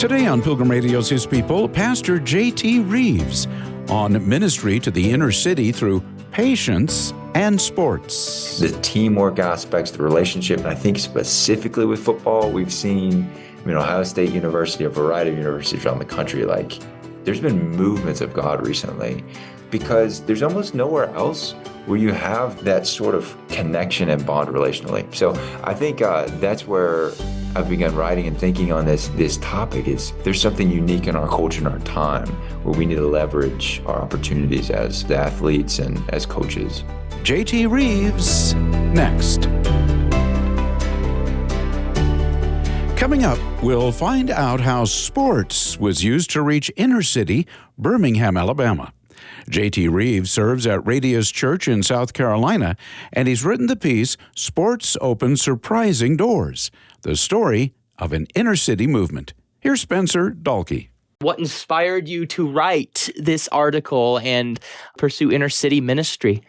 Today on Pilgrim Radio's His People, Pastor J.T. Reeves on ministry to the inner city through patience and sports. The teamwork aspects, the relationship, and I think specifically with football, we've seen, Ohio State University, a variety of universities around the country, there's been movements of God recently because there's almost nowhere else where you have that sort of connection and bond relationally. So I think that's where I've begun writing and thinking on this topic is there's something unique in our culture and our time where we need to leverage our opportunities as the athletes and as coaches. J.T. Reeves, next. Coming up, we'll find out how sports was used to reach inner city Birmingham, Alabama. J.T. Reeves serves at Radius Church in South Carolina, and he's written the piece, Sports Open Surprising Doors, the story of an inner city movement. Here's Spencer Dalkey. What inspired you to write this article and pursue inner city ministry?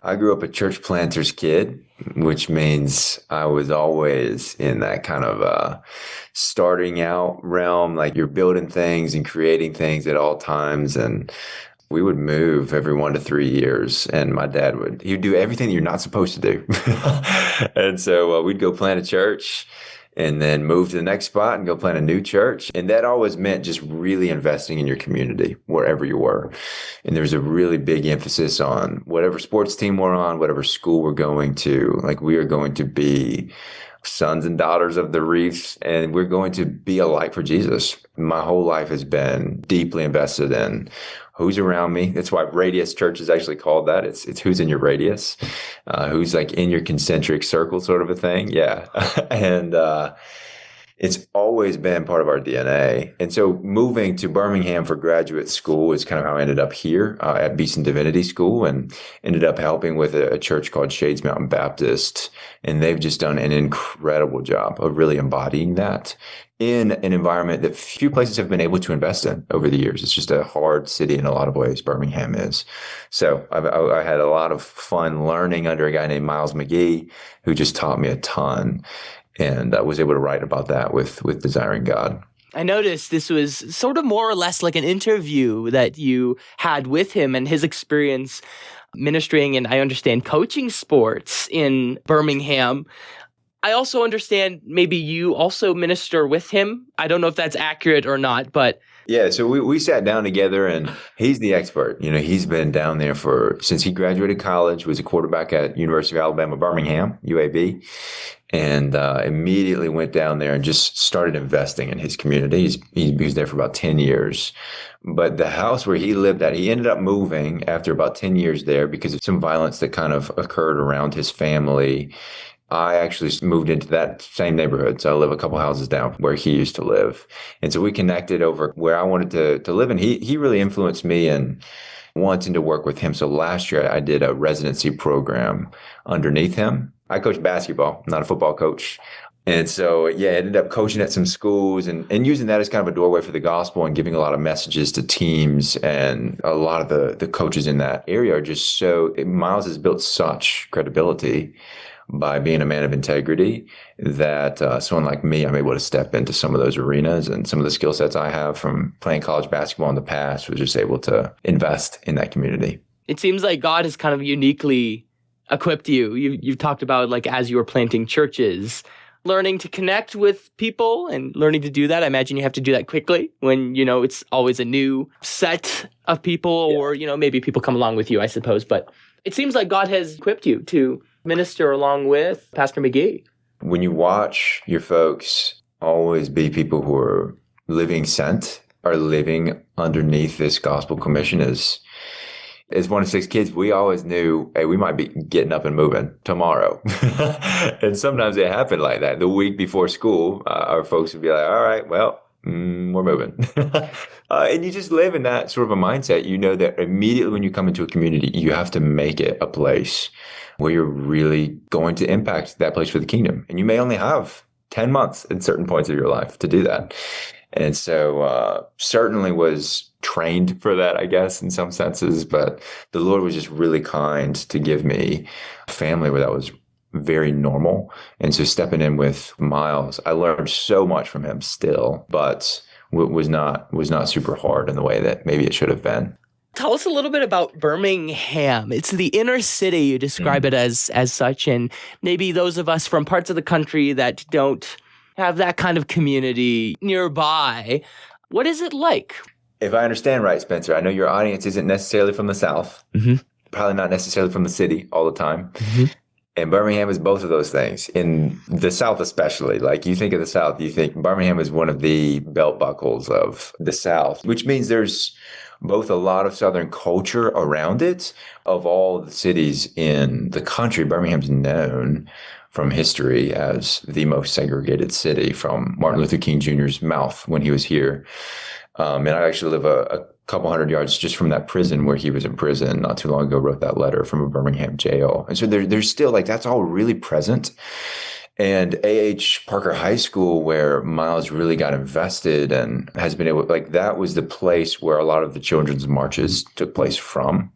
I grew up a church planter's kid, which means I was always in that kind of starting out realm, like you're building things and creating things at all times. And we would move every 1 to 3 years, and my dad he'd do everything you're not supposed to do. And so we'd go plant a church and then move to the next spot and go plant a new church. And that always meant just really investing in your community, wherever you were. And there's a really big emphasis on whatever sports team we're on, whatever school we're going to, we are going to be sons and daughters of the Reeves, and we're going to be a light for Jesus. My whole life has been deeply invested in who's around me. That's why Radius Church is actually called that. It's who's in your radius, who's in your concentric circle sort of a thing. Yeah. And it's always been part of our DNA. And so moving to Birmingham for graduate school is kind of how I ended up here at Beeson Divinity School, and ended up helping with a church called Shades Mountain Baptist. And they've just done an incredible job of really embodying that in an environment that few places have been able to invest in over the years. It's just a hard city in a lot of ways, Birmingham is. So I had a lot of fun learning under a guy named Miles McGee, who just taught me a ton. And I was able to write about that with Desiring God. I noticed this was sort of more or less like an interview that you had with him and his experience ministering and, I understand, coaching sports in Birmingham. I also understand maybe you also minister with him. I don't know if that's accurate or not, but... Yeah, so we sat down together, and he's the expert. He's been down there since he graduated college, was a quarterback at University of Alabama, Birmingham, UAB, and immediately went down there and just started investing in his community. He was there for about 10 years. But the house where he lived at, he ended up moving after about 10 years there because of some violence that kind of occurred around his family. I actually moved into that same neighborhood. So I live a couple houses down where he used to live. And so we connected over where I wanted to live. And he really influenced me in wanting to work with him. So last year I did a residency program underneath him. I coach basketball, not a football coach. And so, I ended up coaching at some schools and using that as kind of a doorway for the gospel and giving a lot of messages to teams. And a lot of the coaches in that area are just Miles has built such credibility by being a man of integrity that someone like me, I'm able to step into some of those arenas, and some of the skill sets I have from playing college basketball in the past was just able to invest in that community. It seems like God has kind of uniquely equipped you. You've talked about as you were planting churches, learning to connect with people and learning to do that. I imagine you have to do that quickly when, it's always a new set of people or, maybe people come along with you, I suppose. But it seems like God has equipped you to minister along with Pastor McGee. When you watch your folks always be people who are living sent, are living underneath this gospel commission, as one of 6 kids, we always knew, hey, we might be getting up and moving tomorrow. And sometimes it happened like that. The week before school, our folks would be like, all right, well, we're moving. And you just live in that sort of a mindset. You know that immediately when you come into a community, you have to make it a place where you're really going to impact that place for the kingdom. And you may only have 10 months at certain points of your life to do that. And so certainly was trained for that, I guess, in some senses. But the Lord was just really kind to give me a family where that was very normal. And so stepping in with Miles, I learned so much from him still. But was not super hard in the way that maybe it should have been. Tell us a little bit about Birmingham. It's the inner city. You describe it as such, and maybe those of us from parts of the country that don't have that kind of community nearby. What is it like? If I understand right, Spencer, I know your audience isn't necessarily from the South, probably not necessarily from the city all the time. And Birmingham is both of those things. In the South especially, like you think of the South, you think Birmingham is one of the belt buckles of the South, which means there's both a lot of Southern culture around it. Of all the cities in the country, Birmingham's known from history as the most segregated city from Martin Luther King Jr.'s mouth when he was here. And I actually live a couple hundred yards just from that prison where he was in prison not too long ago, wrote that letter from a Birmingham jail. And so there's still like, that's all really present. And A.H. Parker High School, where Miles really got invested and has been able, like that was the place where a lot of the children's marches took place from.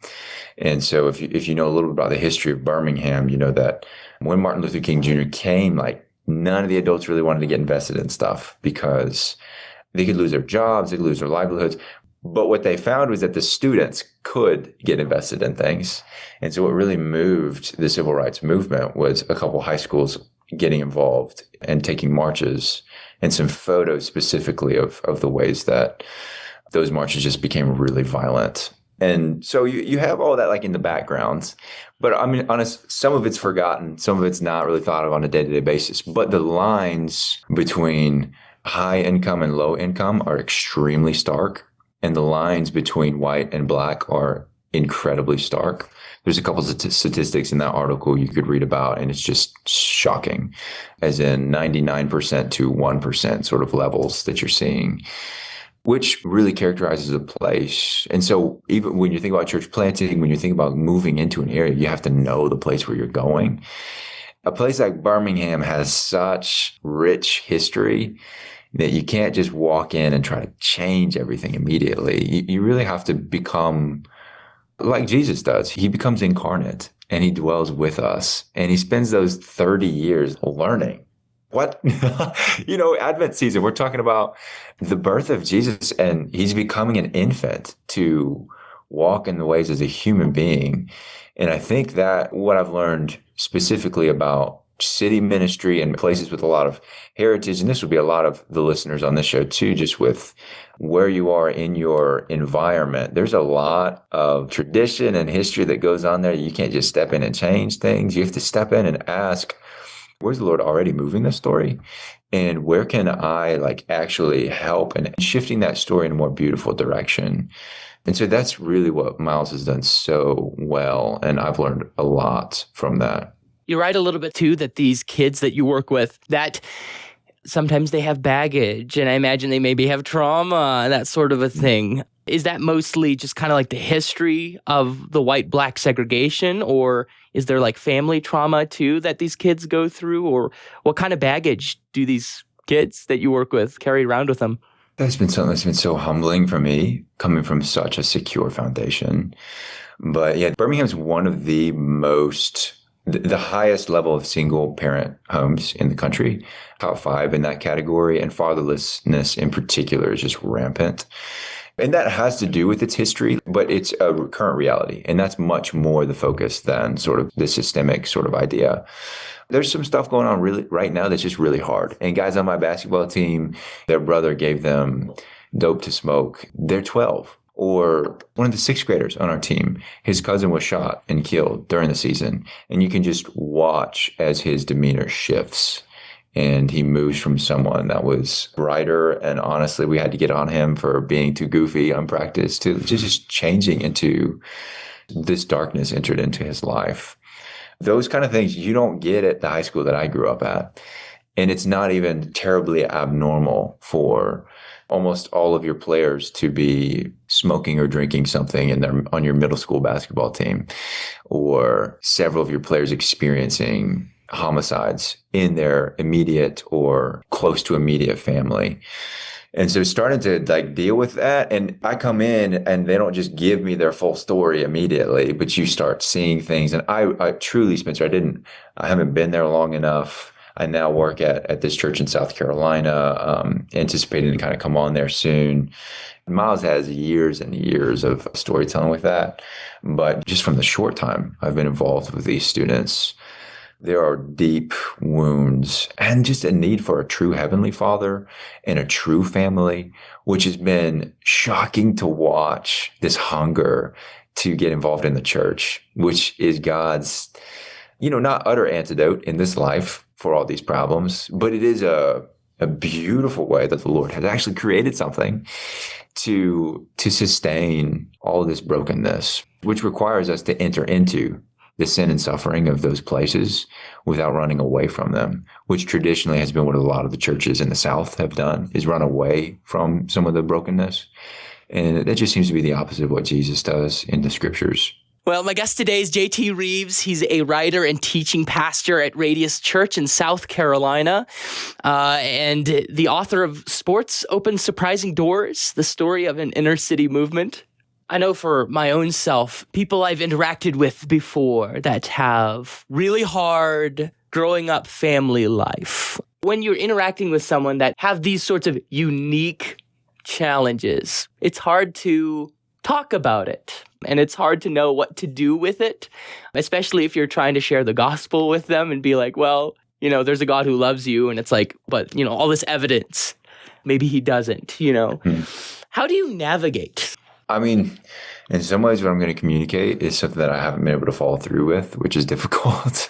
And so if you know a little bit about the history of Birmingham, you know that when Martin Luther King Jr. came, like none of the adults really wanted to get invested in stuff because they could lose their jobs, they could lose their livelihoods. But what they found was that the students could get invested in things. And so what really moved the civil rights movement was a couple high schools getting involved and taking marches and some photos specifically of the ways that those marches just became really violent. And so you have all that like in the background. But I mean, honest, some of it's forgotten. Some of it's not really thought of on a day-to-day basis. But the lines between high income and low income are extremely stark. And the lines between white and black are incredibly stark. There's a couple of statistics in that article you could read about, and it's just shocking, as in 99% to 1% sort of levels that you're seeing, which really characterizes a place. And so even when you think about church planting, when you think about moving into an area, you have to know the place where you're going. A place like Birmingham has such rich history that you can't just walk in and try to change everything immediately. You really have to become like Jesus does. He becomes incarnate and he dwells with us. And he spends those 30 years learning. What? Advent season, we're talking about the birth of Jesus, and he's becoming an infant to walk in the ways as a human being. And I think that what I've learned specifically about city ministry and places with a lot of heritage, and this will be a lot of the listeners on this show too, just with where you are in your environment, there's a lot of tradition and history that goes on there. You can't just step in and change things. You have to step in and ask, where's the Lord already moving this story? And where can I actually help in shifting that story in a more beautiful direction? And so that's really what Miles has done so well. And I've learned a lot from that. You write a little bit too that these kids that you work with, that sometimes they have baggage, and I imagine they maybe have trauma, that sort of a thing. Is that mostly just kind of like the history of the white-black segregation, or is there family trauma too that these kids go through, or what kind of baggage do these kids that you work with carry around with them? That's been something that's been so humbling for me, coming from such a secure foundation. But yeah, Birmingham's one of the highest level of single parent homes in the country, top 5 in that category, and fatherlessness in particular is just rampant. And that has to do with its history, but it's a current reality. And that's much more the focus than sort of the systemic sort of idea. There's some stuff going on really right now that's just really hard. And guys on my basketball team, their brother gave them dope to smoke. They're 12. Or one of the 6th graders on our team, his cousin was shot and killed during the season. And you can just watch as his demeanor shifts. And he moves from someone that was brighter, and honestly, we had to get on him for being too goofy, unpracticed, to just changing into this darkness entered into his life. Those kind of things you don't get at the high school that I grew up at. And it's not even terribly abnormal for almost all of your players to be smoking or drinking something on your middle school basketball team, or several of your players experiencing homicides in their immediate or close to immediate family. And so starting to deal with that, and I come in and they don't just give me their full story immediately, but you start seeing things. And I truly, Spencer, I haven't been there long enough. I now work at this church in South Carolina, anticipating to kind of come on there soon. Miles has years and years of storytelling with that. But just from the short time I've been involved with these students, there are deep wounds and just a need for a true Heavenly Father and a true family, which has been shocking to watch, this hunger to get involved in the church, which is God's, not utter antidote in this life for all these problems, but it is a beautiful way that the Lord has actually created something to sustain all this brokenness, which requires us to enter into the sin and suffering of those places without running away from them, which traditionally has been what a lot of the churches in the South have done, is run away from some of the brokenness. And that just seems to be the opposite of what Jesus does in the scriptures. Well, my guest today is J.T. Reeves. He's a writer and teaching pastor at Radius Church in South Carolina, and the author of Sports Open Surprising Doors, the story of an inner city movement. I know for my own self, people I've interacted with before that have really hard growing up family life. When you're interacting with someone that have these sorts of unique challenges, it's hard to talk about it. And it's hard to know what to do with it, especially if you're trying to share the gospel with them and be like, well, there's a God who loves you. And it's like, but, all this evidence, maybe he doesn't, How do you navigate? I mean, in some ways, what I'm going to communicate is something that I haven't been able to follow through with, which is difficult.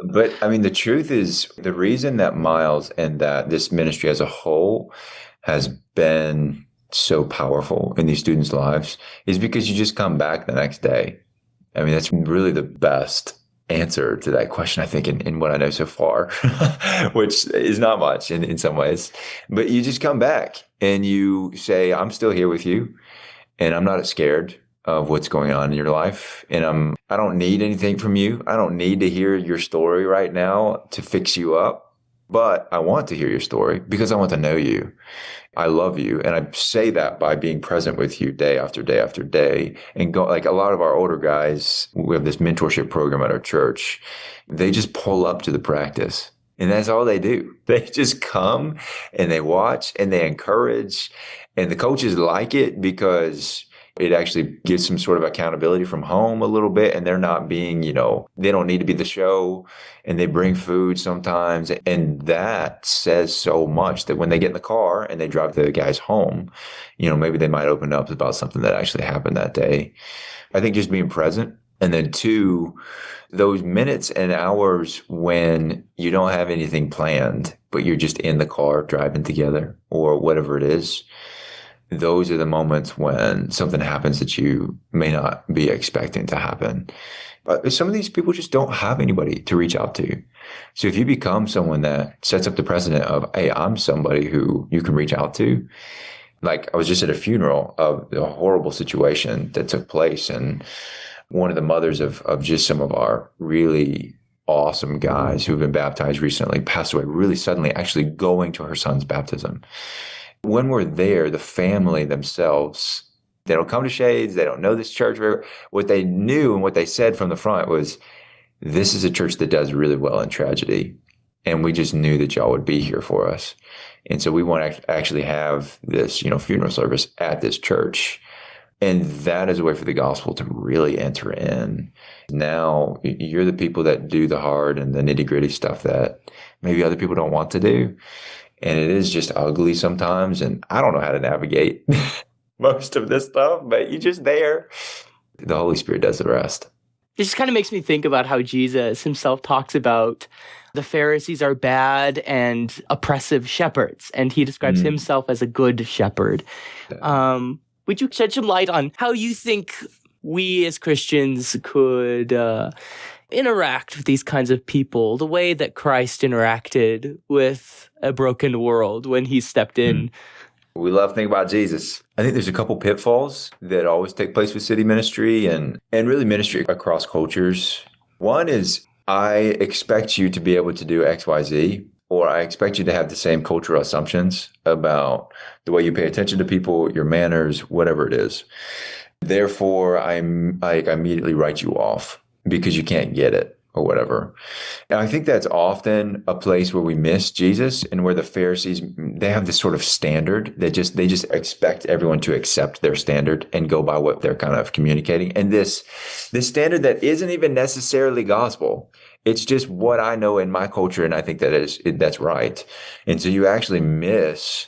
But I mean, the truth is, the reason that Miles and that this ministry as a whole has been so powerful in these students' lives is because you just come back the next day. I mean, that's really the best answer to that question, I think, in what I know so far, which is not much in some ways. But you just come back and you say, I'm still here with you, and I'm not scared of what's going on in your life. And I don't need anything from you. I don't need to hear your story right now to fix you up. But I want to hear your story because I want to know you. I love you. And I say that by being present with you day after day after day. And go, like a lot of our older guys, we have this mentorship program at our church. They just pull up to the practice. And that's all they do. They just come and they watch and they encourage. And the coaches like it because it actually gives some sort of accountability from home a little bit. And they're not being, they don't need to be the show. And they bring food sometimes. And that says so much that when they get in the car and they drive the guys home, maybe they might open up about something that actually happened that day. I think just being present. And then two, those minutes and hours when you don't have anything planned, but you're just in the car driving together or whatever it is. Those are the moments when something happens that you may not be expecting to happen. But some of these people just don't have anybody to reach out to. So if you become someone that sets up the precedent of, hey, I'm somebody who you can reach out to. Like I was just at a funeral of a horrible situation that took place. And one of the mothers of just some of our really awesome guys who've been baptized recently passed away really suddenly, actually going to her son's baptism. When we're there, the family themselves, they don't come to Shades. They don't know this church. What they knew and what they said from the front was, this is a church that does really well in tragedy. And we just knew that y'all would be here for us. And so we want to actually have this, funeral service at this church. And that is a way for the gospel to really enter in. Now you're the people that do the hard and the nitty gritty stuff that maybe other people don't want to do. And it is just ugly sometimes. And I don't know how to navigate most of this stuff, but you're just there. The Holy Spirit does the rest. It just kind of makes me think about how Jesus himself talks about the Pharisees are bad and oppressive shepherds. And he describes himself as a good shepherd. Would you shed some light on how you think we as Christians could interact with these kinds of people the way that Christ interacted with a broken world when he stepped in? We love to think about Jesus. I think there's a couple pitfalls that always take place with city ministry and really ministry across cultures. One is I expect you to be able to do X, Y, Z, or I expect you to have the same cultural assumptions about the way you pay attention to people, your manners, whatever it is. Therefore, I immediately write you off because you can't get it. or whatever. And I think that's often a place where we miss Jesus, and where the Pharisees, they have this sort of standard that they just expect everyone to accept their standard and go by what they're kind of communicating. And this standard that isn't even necessarily gospel. It's just what I know in my culture, and I think that's right. And so you actually miss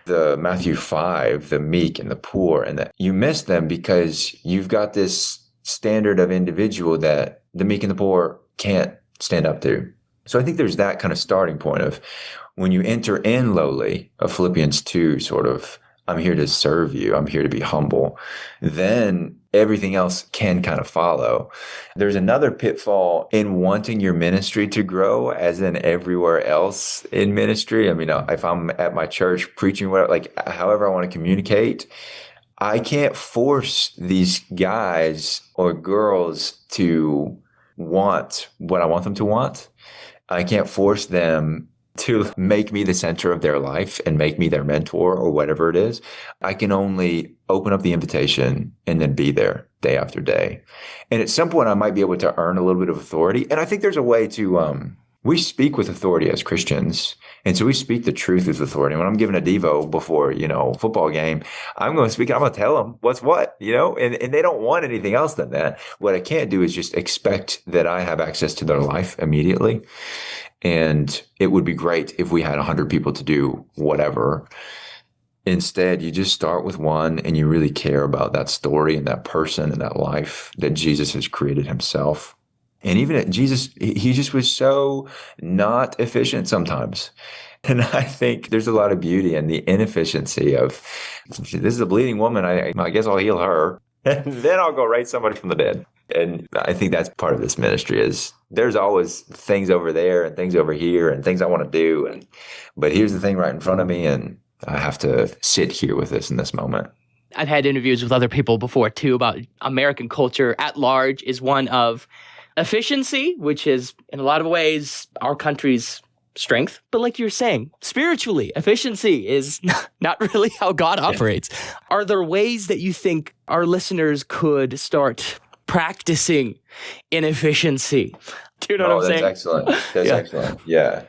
the Matthew 5, the meek and the poor, and that you miss them because you've got this standard of individual that the meek and the poor can't stand up to. So I think there's that kind of starting point of when you enter in lowly, of Philippians 2, sort of, I'm here to serve you, I'm here to be humble, then everything else can kind of follow. There's another pitfall in wanting your ministry to grow, as in everywhere else in ministry. I mean, if I'm at my church preaching, whatever, like however I want to communicate, I can't force these guys or girls to want what I want them to want. I can't force them to make me the center of their life and make me their mentor or whatever it is. I can only open up the invitation and then be there day after day. And at some point I might be able to earn a little bit of authority. And I think there's a way to, we speak with authority as Christians. And so we speak the truth with authority. When I'm giving a Devo before, football game, I'm going to speak, I'm going to tell them what's what, and they don't want anything else than that. What I can't do is just expect that I have access to their life immediately. And it would be great if we had 100 people to do whatever. Instead, you just start with one, and you really care about that story and that person and that life that Jesus has created himself. And even at Jesus, he just was so not efficient sometimes. And I think there's a lot of beauty in the inefficiency of, this is a bleeding woman, I guess I'll heal her, and then I'll go raise somebody from the dead. And I think that's part of this ministry is there's always things over there and things over here and things I want to do. But here's the thing right in front of me, and I have to sit here with this in this moment. I've had interviews with other people before too about American culture at large is one of efficiency, which is in a lot of ways our country's strength. But like you're saying, spiritually, efficiency is not really how God operates. Are there ways that you think our listeners could start practicing inefficiency? Do you know what I'm saying? That's excellent. That's excellent. Yeah.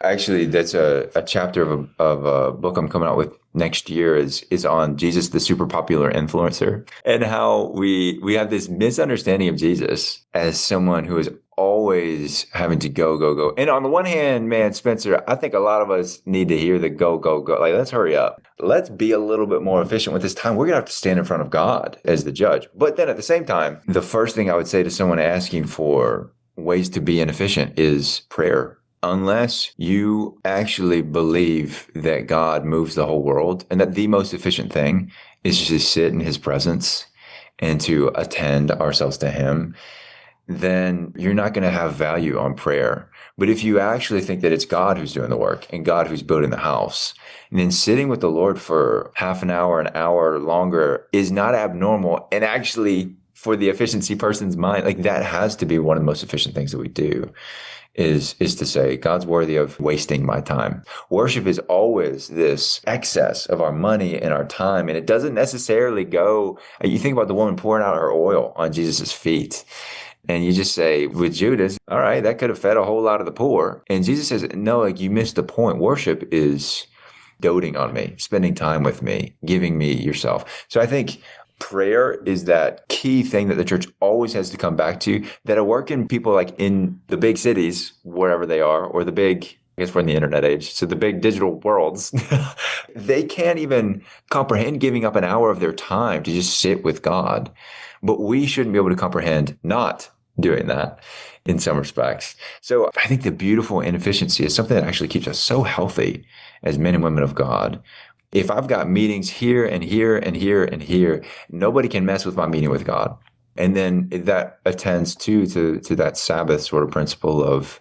Actually, that's a chapter of a book I'm coming out with next year is on Jesus, the super popular influencer, and how we have this misunderstanding of Jesus as someone who is always having to go, go, go. And on the one hand, man, Spencer, I think a lot of us need to hear the go, go, go. Like, let's hurry up. Let's be a little bit more efficient with this time. We're going to have to stand in front of God as the judge. But then at the same time, the first thing I would say to someone asking for ways to be inefficient is prayer. Unless you actually believe that God moves the whole world and that the most efficient thing is just to sit in his presence and to attend ourselves to him, then you're not going to have value on prayer. But if you actually think that it's God who's doing the work and God who's building the house, and then sitting with the Lord for half an hour longer is not abnormal. And actually, for the efficiency person's mind, like that has to be one of the most efficient things that we do. Is to say, God's worthy of wasting my time. Worship is always this excess of our money and our time. And it doesn't necessarily go, you think about the woman pouring out her oil on Jesus' feet. And you just say, with Judas, all right, that could have fed a whole lot of the poor. And Jesus says, no, like you missed the point. Worship is doting on me, spending time with me, giving me yourself. So I think prayer is that key thing that the church always has to come back to, that at work in people like in the big cities, wherever they are, or the big, I guess we're in the internet age, so the big digital worlds, they can't even comprehend giving up an hour of their time to just sit with God. But we shouldn't be able to comprehend not doing that in some respects. So I think the beautiful inefficiency is something that actually keeps us so healthy as men and women of God. If I've got meetings here and here and here and here, nobody can mess with my meeting with God. And then that attends to that Sabbath sort of principle of,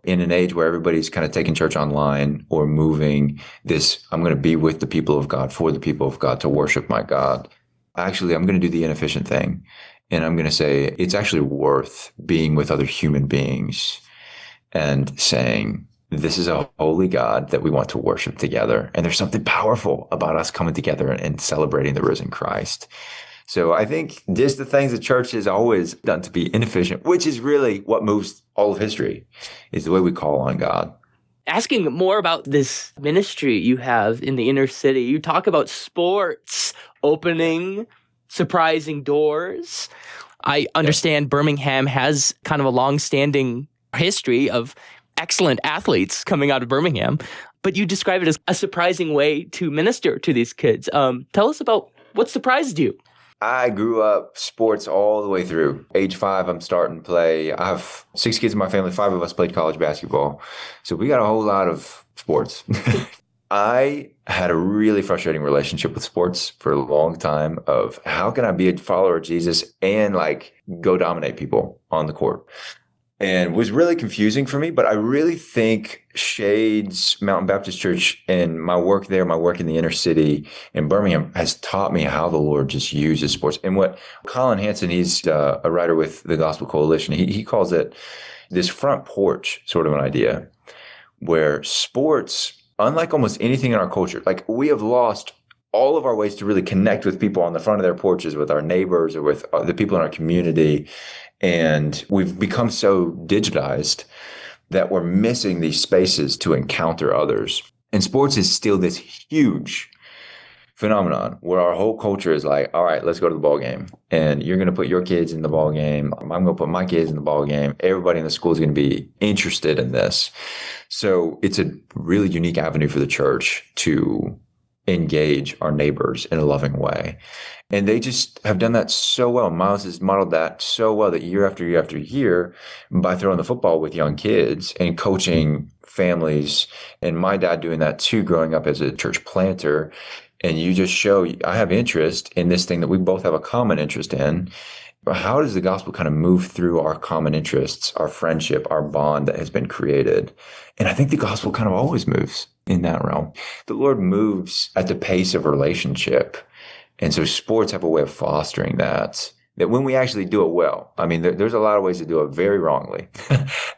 in an age where everybody's kind of taking church online or moving this, I'm going to be with the people of God, for the people of God, to worship my God. Actually, I'm going to do the inefficient thing. And I'm going to say, it's actually worth being with other human beings and saying, this is a holy God that we want to worship together. And there's something powerful about us coming together and celebrating the risen Christ. So I think just the things the church has always done to be inefficient, which is really what moves all of history, is the way we call on God. Asking more about this ministry you have in the inner city, you talk about sports opening surprising doors. I understand Birmingham has kind of a long-standing history of excellent athletes coming out of Birmingham, but you describe it as a surprising way to minister to these kids. Tell us about what surprised you. I grew up sports all the way through. Age 5, I'm starting to play. I have 6 kids in my family. 5 of us played college basketball. So we got a whole lot of sports. I had a really frustrating relationship with sports for a long time of how can I be a follower of Jesus and like go dominate people on the court? And was really confusing for me, but I really think Shades Mountain Baptist Church and my work there, my work in the inner city in Birmingham has taught me how the Lord just uses sports. And what Colin Hanson, he's a writer with the Gospel Coalition, he calls it this front porch sort of an idea where sports, unlike almost anything in our culture, like we have lost all of our ways to really connect with people on the front of their porches, with our neighbors or with the people in our community. And we've become so digitized that we're missing these spaces to encounter others. And sports is still this huge phenomenon where our whole culture is like, all right, let's go to the ball game. And you're going to put your kids in the ball game. I'm going to put my kids in the ball game. Everybody in the school is going to be interested in this. So it's a really unique avenue for the church to engage our neighbors in a loving way. And they just have done that so well. Miles has modeled that so well that year after year after year by throwing the football with young kids and coaching families. And my dad doing that too, growing up as a church planter. And you just show, I have interest in this thing that we both have a common interest in. But how does the gospel kind of move through our common interests, our friendship, our bond that has been created? And I think the gospel kind of always moves in that realm. The Lord moves at the pace of relationship. And so sports have a way of fostering that when we actually do it well. I mean, there's a lot of ways to do it very wrongly.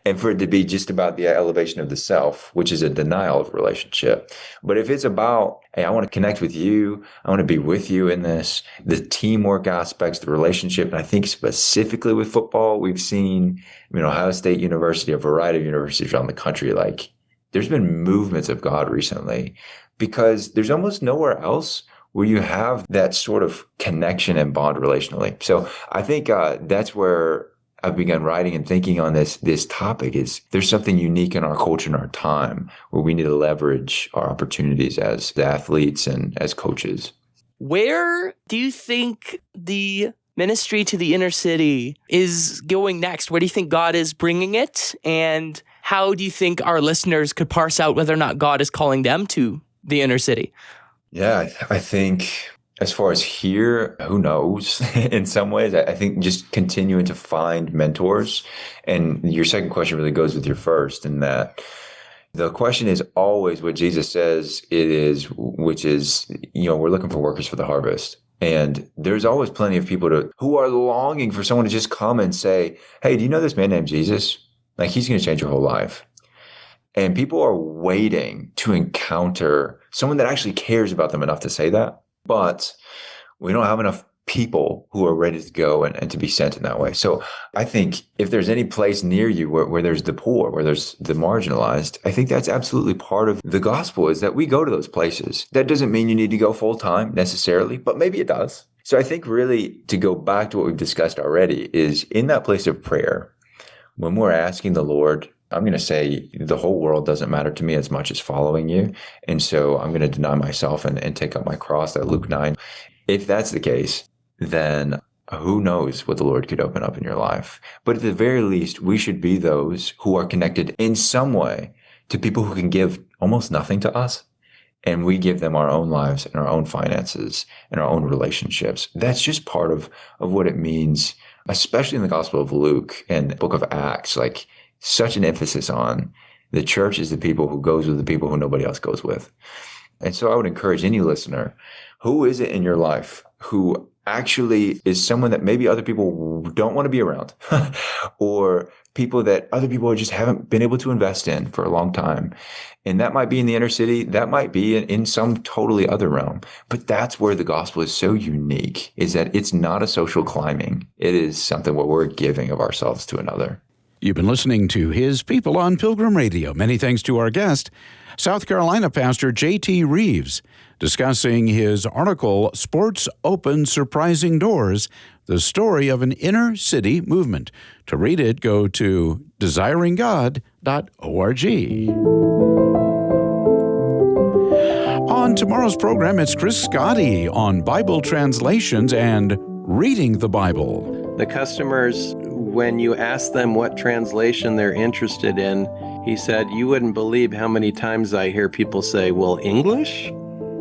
And for it to be just about the elevation of the self, which is a denial of relationship. But if it's about, hey, I want to connect with you, I want to be with you in this, the teamwork aspects, the relationship, and I think specifically with football, we've seen, Ohio State University, a variety of universities around the country, like there's been movements of God recently because there's almost nowhere else where you have that sort of connection and bond relationally. So I think that's where I've begun writing and thinking on this topic is there's something unique in our culture and our time where we need to leverage our opportunities as athletes and as coaches. Where do you think the ministry to the inner city is going next? Where do you think God is bringing it? And how do you think our listeners could parse out whether or not God is calling them to the inner city? Yeah, I think as far as here, who knows? In some ways, I think just continuing to find mentors. And your second question really goes with your first in that the question is always what Jesus says it is, which is, we're looking for workers for the harvest. And there's always plenty of people who are longing for someone to just come and say, hey, do you know this man named Jesus? Like, he's going to change your whole life. And people are waiting to encounter someone that actually cares about them enough to say that. But we don't have enough people who are ready to go and to be sent in that way. So I think if there's any place near you where there's the poor, where there's the marginalized, I think that's absolutely part of the gospel is that we go to those places. That doesn't mean you need to go full time necessarily, but maybe it does. So I think really to go back to what we've discussed already is in that place of prayer, when we're asking the Lord, I'm going to say the whole world doesn't matter to me as much as following you. And so I'm going to deny myself and take up my cross, that Luke 9. If that's the case, then who knows what the Lord could open up in your life. But at the very least, we should be those who are connected in some way to people who can give almost nothing to us. And we give them our own lives and our own finances and our own relationships. That's just part of what it means, especially in the Gospel of Luke and the book of Acts, like such an emphasis on the church is the people who goes with the people who nobody else goes with. And so I would encourage any listener, who is it in your life who actually is someone that maybe other people don't want to be around or people that other people just haven't been able to invest in for a long time. And that might be in the inner city. That might be in some totally other realm. But that's where the gospel is so unique, is that it's not a social climbing. It is something where we're giving of ourselves to another. You've been listening to His People on Pilgrim Radio. Many thanks to our guest, South Carolina pastor J.T. Reeves, discussing his article, Sports Open Surprising Doors, the story of an inner city movement. To read it, go to desiringgod.org. On tomorrow's program, it's Chris Scotti on Bible translations and reading the Bible. The customers, when you ask them what translation they're interested in, he said, you wouldn't believe how many times I hear people say, well, English?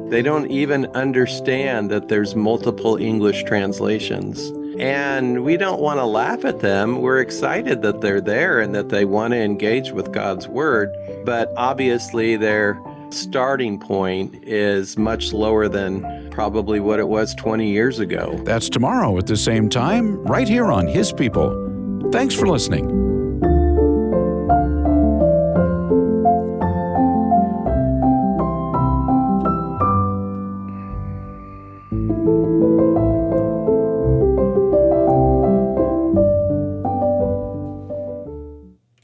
They don't even understand that there's multiple English translations. And we don't want to laugh at them. We're excited that they're there and that they want to engage with God's Word. But obviously their starting point is much lower than probably what it was 20 years ago. That's tomorrow at the same time, right here on His People. Thanks for listening.